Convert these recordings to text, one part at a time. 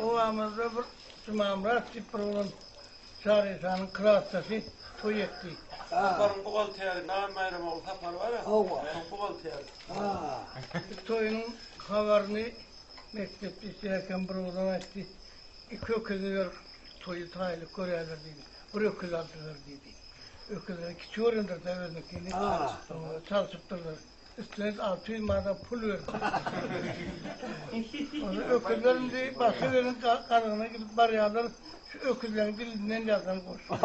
ovamızda bir Cumamrat Cipro'nun Çağrı'nın kırastası toy etti. Saparın bu kaltaya, nağın bayramı o sapar var ya, bu kaltaya. Toyunun haberini mektepte işlerken bir oğlan etti. İki öküzler toyu taylık görerler dedi. Bir öküz aldılar dedi. Öküzler küçük öğrendir de öğrendikini çalışıp durdular. Üstüne 600 manada pul verdi. Öküzlerin de başkalarının kanına gidip barıyorlar. Şu öküzlerin dilinden yazan koş.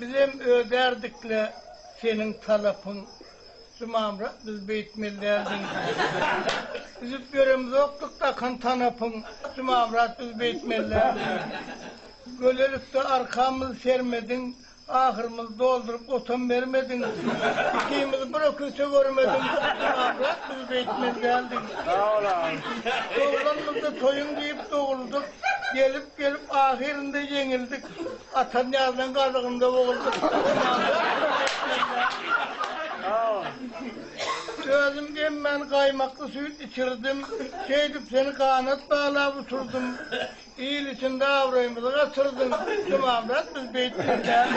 Bizim öderdikle senin talapın Cumamra biz beytmellerden. Bizim göremiz yoktuk da kan tanapın Cumamra biz beytmellerden. Gölelikte arkamız sermedin, ahırımız doldurup otum vermedin. İkimiz bir öküzü görmedin, Cumamra biz beytmellerden. Doğulanımızda toyun deyip doğulduk. Gelip ahirinde yenildik. Atan yazdan kazığında boğulduk. Gözümden ben kaymaklı süt içirdim. Şeydip seni kanat bağlayıp oturdum. İyil içinde avrayımızı kaçırdım. Cumamrat biz beytlerden.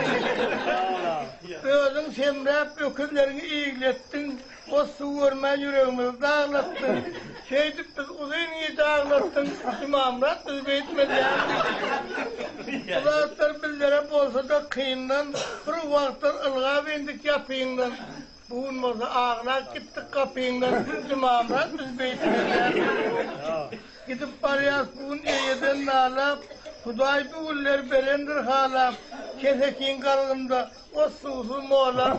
Gözün semrep öküzlerini iyilettin. O su verme yüreğimizi dağlattın. Şeydip biz uzun iyi dağlattın. Cumamrat biz beytlerden. Kulaklar billere bolsa da kıyından. Bir vaktlar ılga bindik yapıyından. Bulunmasa ağlar gittik kapıyından. Cumamrat biz beytlerden. Gidip barıyaz bugün iyiden nalap. Huday büyüller belendir halap. Kesekin kalımda o susuz moğlap.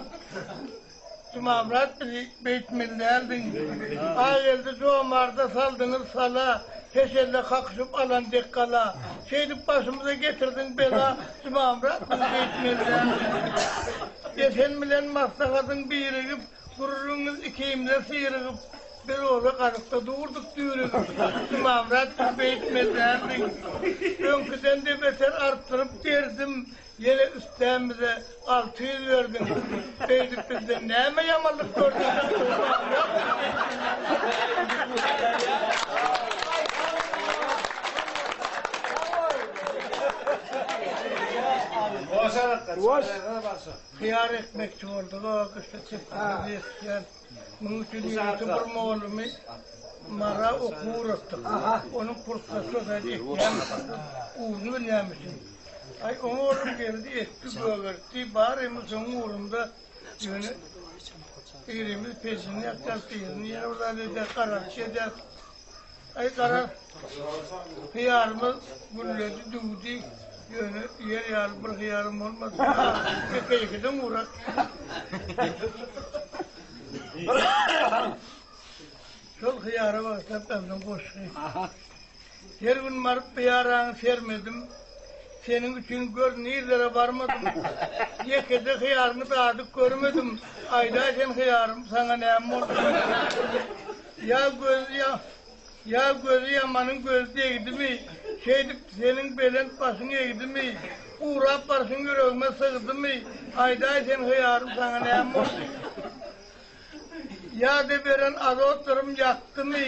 Cumamrat bizi beytmillerdin. Ağelde comarda saldınız sala. Peşelle kakışıp alan dekkala. Şeydip başımıza getirdin bela. Cumamrat bizi beytmillerdin. Geçen bilen maslahatın birikip, gururunuz ikiyimde sıyırıp, bir oğlu karıkta doğurduk düğürüp, Cumamrat bizi beytmillerdin. Önküden de beter arttırıp derdim. Yine üstemize 600 verdim. Beydik bizden neyme yamanlık gördük. Hıyar ekmekçi olduk. O kışta çiftliğimizi eskiden. Bunun için YouTuber moğlumu mara okur ettik. Onun kursası da ekmeğim. Uğunu bilemişim. Ay oğlum geldi etti böğürtti. Bağrımızın uğrunda yönü irimiz peşini yakacağız diyelim. Yine oradan eder, karar eder. Ay karar hıyarımız gülledi, düğdü. Yönü yer yarım bir hıyarım olmaz. Yıkayıkıdan uğrak. Şol hıyara baksa benden koşuyor. Her gün varıp bir yarağını sermedim. Senin için gör nerelere varmadım. Yekede hıyarını dağıdık görmedim. Ayda sen hıyarım sana neyim oldu. Ya gözü yamanın gözü değdi mi? Şeydip senin belen başın eğdi mi? Uğrap başın yüreğime sığdı mı? Ayda sen hıyarım sana neyim oldu. Ya de veren azotlarım yaktı mı?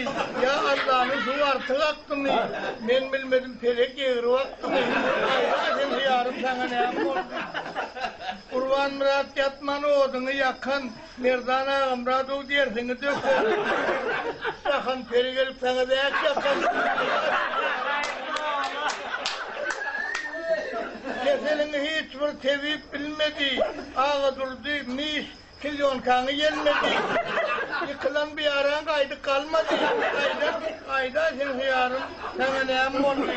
Ya Allah'ın su artık aktı mı? Ben bilmedim pelek eğri aktı mı? Ayda sen hıyarım sana neyim oldu. Kurban Murat yatmanı odunu yakan, Merdan ağam Murat o dersini döker. Sakın peri gelip sana dayak yakan. Keselini hiçbir tevhid bilmedi. Ağa durdu, mis, kilyon kanı gelmedi. Yıkılan bir yaran kaydı kalmadı. Ayda sen hıyarım, sana neyim oldu.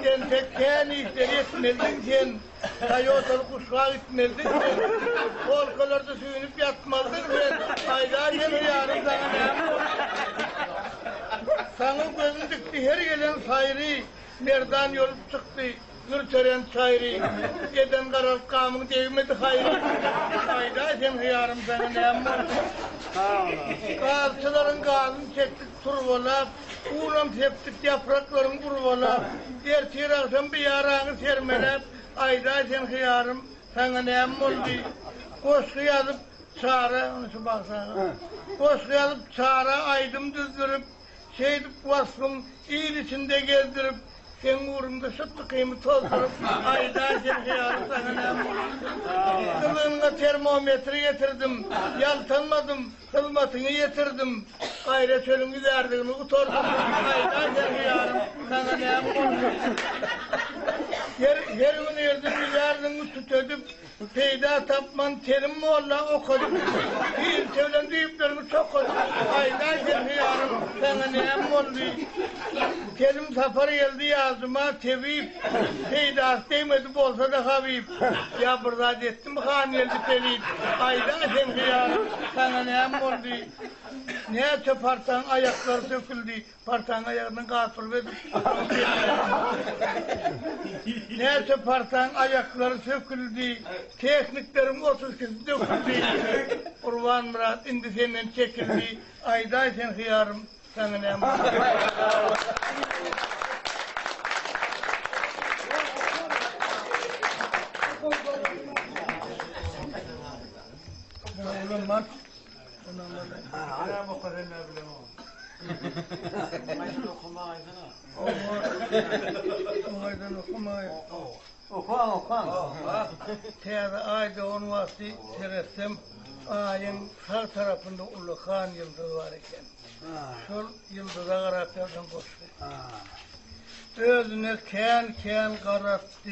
Sen tekken işleri etmezdin sen. Tayotalı kuşağı etmezdin sen. Kolkalarda suyunup yatmazdın sen. Ayda sen hıyarım, sana neyim oldu. Sana gözün dikti her gelen sayri. Merdan yolup çıktı. Gürteren çayri. Eden karar kamın değmedi hayri. Ayda sen hıyarım sana neyim oldu. Karşıların gazını çektik turbalap. Uğram teptik yaprakların kurbalap. Ertiğir akşam bir yarağını sermelep. Ayda sen hıyarım sana neyim oldu. Koşku yazıp çare, onu şu baksana. Boşlayıp çare aydım düzdürüp, şeydip vasfım iyil içinde gezdirip, sen uğrumda sütlü kıyımı tozdurup, ayda sen hıyarı sana ne kılığına termometre getirdim, yaltanmadım, hılmatını getirdim, gayret ölümü verdiğimi utordum, ayda sen hıyarım sana ne her gün yerdim, yardımı tutödüp, peyda tapman terim mi ola okudum, değil sevlen deyiplerimi çok okudum, ayda sen hıyarım sana ne oldu, terim safari geldi yazıma tevip, peyda değmedi bolsa da habib, ya burada ettim han geldi pelid, ayda sen hıyarım sana ne oldu, ne çöpartan ayakları söküldü, partan ayağının katıl verdi, ne çöpartan ayakları söküldü, tekniklerim 30 kez döküldü, Kurban Murat indi senden çekildi, ayda sen hıyarım sana ne oldu. Oğlum bak. Ana bu kadar ne bileyim o. Maydan okuma aydın Maydan okuma. Okan. Teyze ayda on vakti seyretsem ayın sağ tarafında Ulukan yıldızı var iken. Sol yıldıza karakterden koştu. Özüne ken karattı.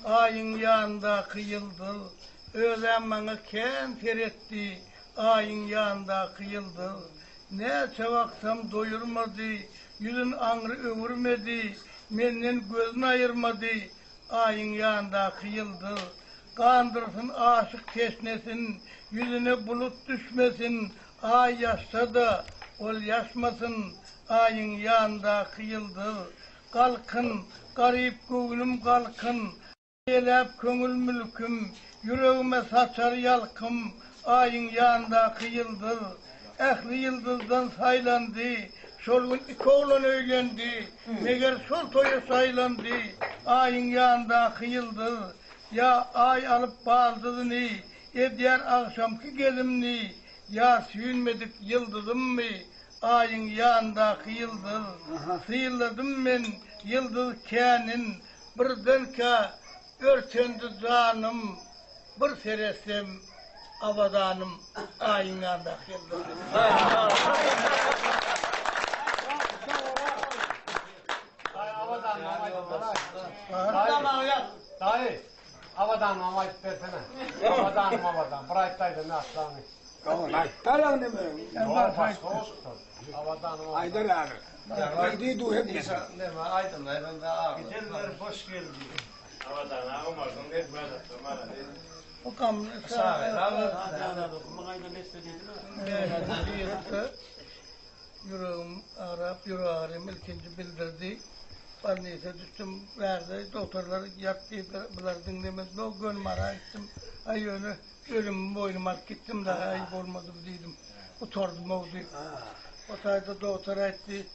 Ayın yanındaki yıldız. Özem bana ken teretti. Ayın yanındaki yıldız. Ne çavaksam doyurmadı. Yüzün anrı ömürmedi. Menden gözünü ayırmadı. Ayın yanındaki yıldız. Kandırsın aşık teşnesin. Yüzüne bulut düşmesin. Ay yaşsa da ol yaşmasın. Ayın yanındaki yıldız. Kalkın, garip gönlüm kalkın. Elep köngül mülküm. Yüreğime saçar yalkım. Ayın yanındaki yıldız. Ehli yıldızdan saylandı. Solgun iki oğlan öylendi. Meğer sol toya saylandı. Ayın yanındaki yıldız. Ya ay alıp bağırdığını. Eder akşamki gelimni. Ya suyunmedik yıldızım mı? Ayın yanındaki yıldız. Sıyırladım ben yıldız kenin. Birden ki örtündü canım. Bir seresem avadanım. Ayın yanındaki yıldız. Dayı, havadan mama istersene. Havadan. Bıraktaydı ne aslanı. Tamam, aydan ne mi? Başka olsun. Havadan mama. Aydan abi. Aydı du hep ne? Ne var aydın ben de abi. Gidenler hoş geldi. Havadan ağamasın etmez. O kamlı Sağ ver abi. Okuma aydın istediğini yüreğim Arap, yüreğim ilkinci bildirdi. Ben neyse düştüm, verdi, doktorlar yat diye bunlar dinlemez. O gönlüm ara ettim. Ay öyle, ölüm boynuma gittim daha ayıp olmadım dedim. Oturdum oldu. O sayede doktor etti.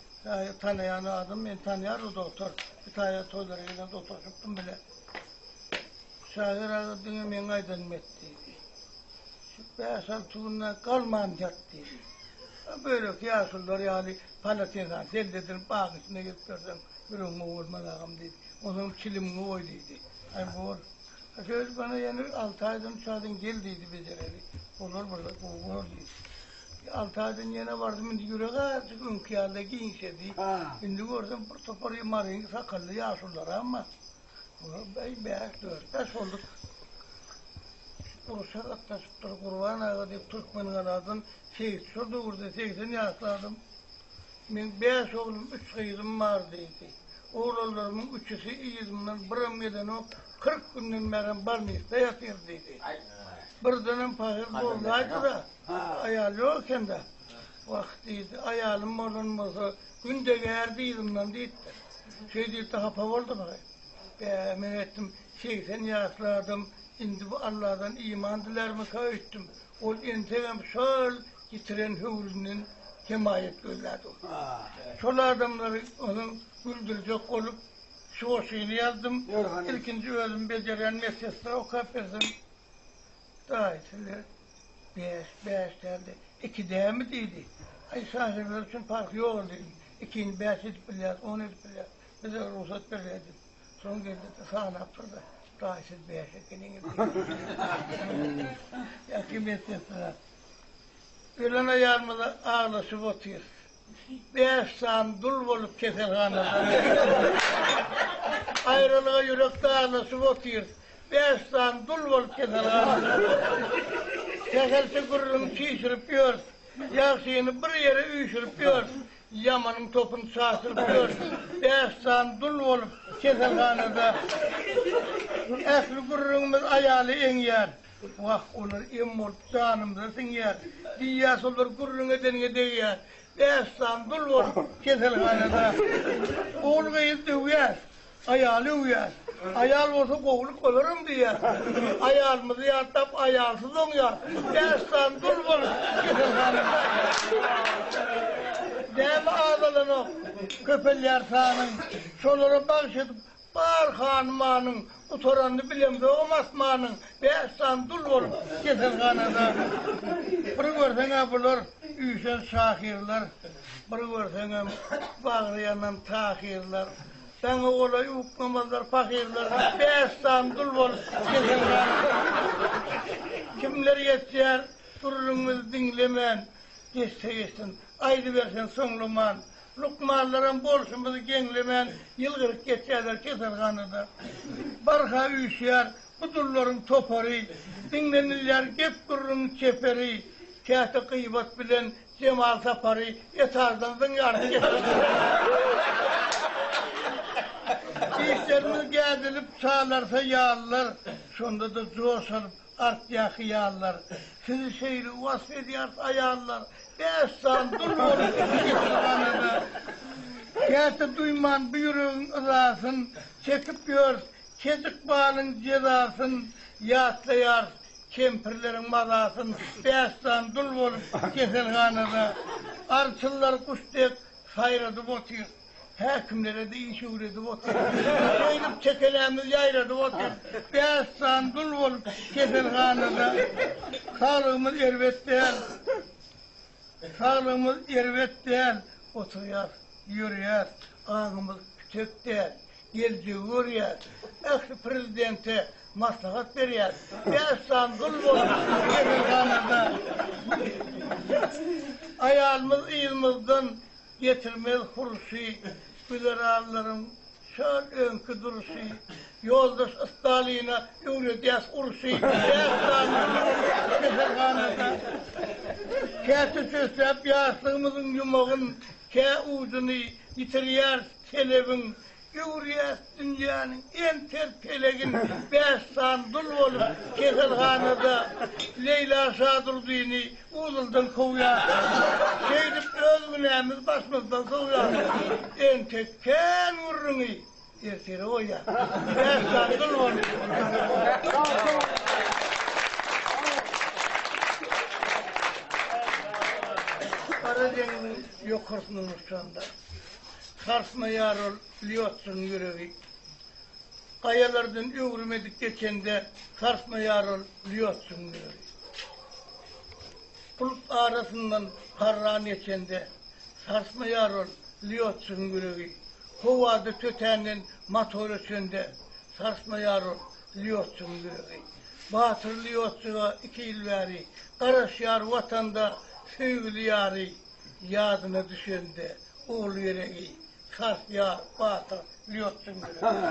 Tanıyan adam, ben tanıyar o doktor. Bir tane toylarıyla doktor çıktım bile. Şahir ağabeyim ben aydın etti. Şu 5 altından kalmam yattı. Böyle ki yaşlılar yani palatindan sen dedin bağın içine götürdüm. Bir onu vurmalağım dedi. Onun çilimini oyduydu. Ay bu söz bana yani 6 aydan çağdın geldiydi becereli. Olur burada olur dedi. 6 aydan yine vardım şimdi yüreğe artık ünkiyaldaki inşedi. Şimdi gördüm bir toparı marayın sakallı yaşlılar ama bey 5 olduk. Uruşak atlaşıptır kurban ağa deyip Türkmen'in aradın. Şurada vurdu 80 yaşladım. Ben 5 oğlum 3 kızım vardıydı. Oğullarımın 3'üsü iyiydinden birim yeden o 40 günden beri barnizde yatırdıydı. Bir dönem fakir boğulaydı da ayal yokken de vaktiydi. Ayalım olunmasa günde gerdiydim lan deydi. Şey deydi hapa oldu bakayım. Ben ettim 80 yaşladım. Şimdi bu Allah'tan iman dilerimi kavuştum. O integam şöyle getiren hürünün kemayet gözlerdi. Şol adamları onun güldürecek olup şu şeyini yazdım. İlkinci özüm beceren meselesi o kapesem. Daha iyisiyle Beş derdi. 2 değer mi dedi? Ay sanırım için farkı yok dedim. 2'nin 5 edip bilyar, 10 edip bilyar. Bize ruhsat verirdim. Son geldi de sağına yaptırdı. Rahatsız 5'e kendine dedi. Ya kim etsinler. Ölen ayarmada ağlaşıp oturuyor. 5 saat dul olup keselhanada. Ayrılığa yürekte ağlaşıp oturuyor. 5 saat dul olup keselhanada. Keselse gururunu çiğsirip yiyor. Yaksıyını bir yere üyüşürüp yiyor. Yamanın topunu çağsırıp yiyor. 5 saat dul olup keselhanada. Esli gururumuz ayalı en yer. Vah olur immol canımdasın yer. Diyas olur gururun edenine değer. 5 saat dul olup keselhanada. Oğlu gayet uyar. Ayalı uyar. Ayal olsa kovuluk olurum diye. Ayalımızı yattap ayalsız oluyor. 5 saat dul olup keselhanada. Dem ağzalan o köpeller sağının. Şolara bakışıp Bar hanımanın utoranını bilemde o masmanın 5 saat dul olup keselhanada. Bir görsene bulur üysen şahirler. Bir görsene bağlayanan tahirler. Sana olay uklamazlar fakirler. 5 saat dul olup keselhanada. Kimler yetişer dururumuz dinlemen. Geçse geçsin aydı versen sonluman. Lukmanların borçumuzu genglemen, yılgırık geçerler keselhanada. Barha üşüyer, budulların toparı, dinlenirler gep gururun çeperi, kâhte kıybat bilen cemal saparı, etardan yardım keselhanada. İşlerimiz gezilip sağlarsa yağlılar, sonunda da coşalıp artya hıyarlar. Sizi şehri vasfediyor ayarlar. 5 saat dul olup keselhanada. Kâhte duyman buyruğun ızasın, çekip gör, kesik bağının cezasın, yaslayar, kempirlerin mazasın, 5 saat dul olup keselhanada. Arçıllar kuştek sayradı botuyor. Hekimlere de iş uğradı botuyor. Koyup çekelerimiz yayradı botuyor. 5 saat dul olup keselhanada. Sağlığımız ervet değil. Sağlığımız ervet değil. Oturuyor, yürüyor. Ağımız küçük değil. Gelci vuruyor. Eski prezidente maslahat veriyor. 5 saat dul olup keselhanada. Ayağımız iyimizden getirmez hursi. Güler ağlarım şöyle önkü dursi. Yoldaş ıstalığına üretiyaz ursi. 5 saat keselhanada. Kâhte çösep yastığımızın yumağın kâ ucunu yitiriyer televin. Yürüyes dünyanın en terpelegin 5 saat dul olup keselhanada. Leyla Şadurdi'ni uzuldan kovuyor. Şeydip özgünemiz başımızdan soğuyor. En tekken vurrunu erteri o ya. 5 saat dul olup. Karadeniz'in yukarısının şu anda. Sarsma yarol, liyotsun yüreği. Kayalardan öğürmedik geçende, sarsma yarol, liyotsun yüreği. Bulut arasından karran geçende, sarsma yarol, liyotsun yüreği. Kovada tötenin motoru sönde, sarsma yarol, liyotsun yüreği. Batır liyotsuğa 2 yıl veri, Karaş yar vatanda, sevgili yarı, yadına düşende, oğlu yüreği. Kars ya, batır, liyotsun yüreği.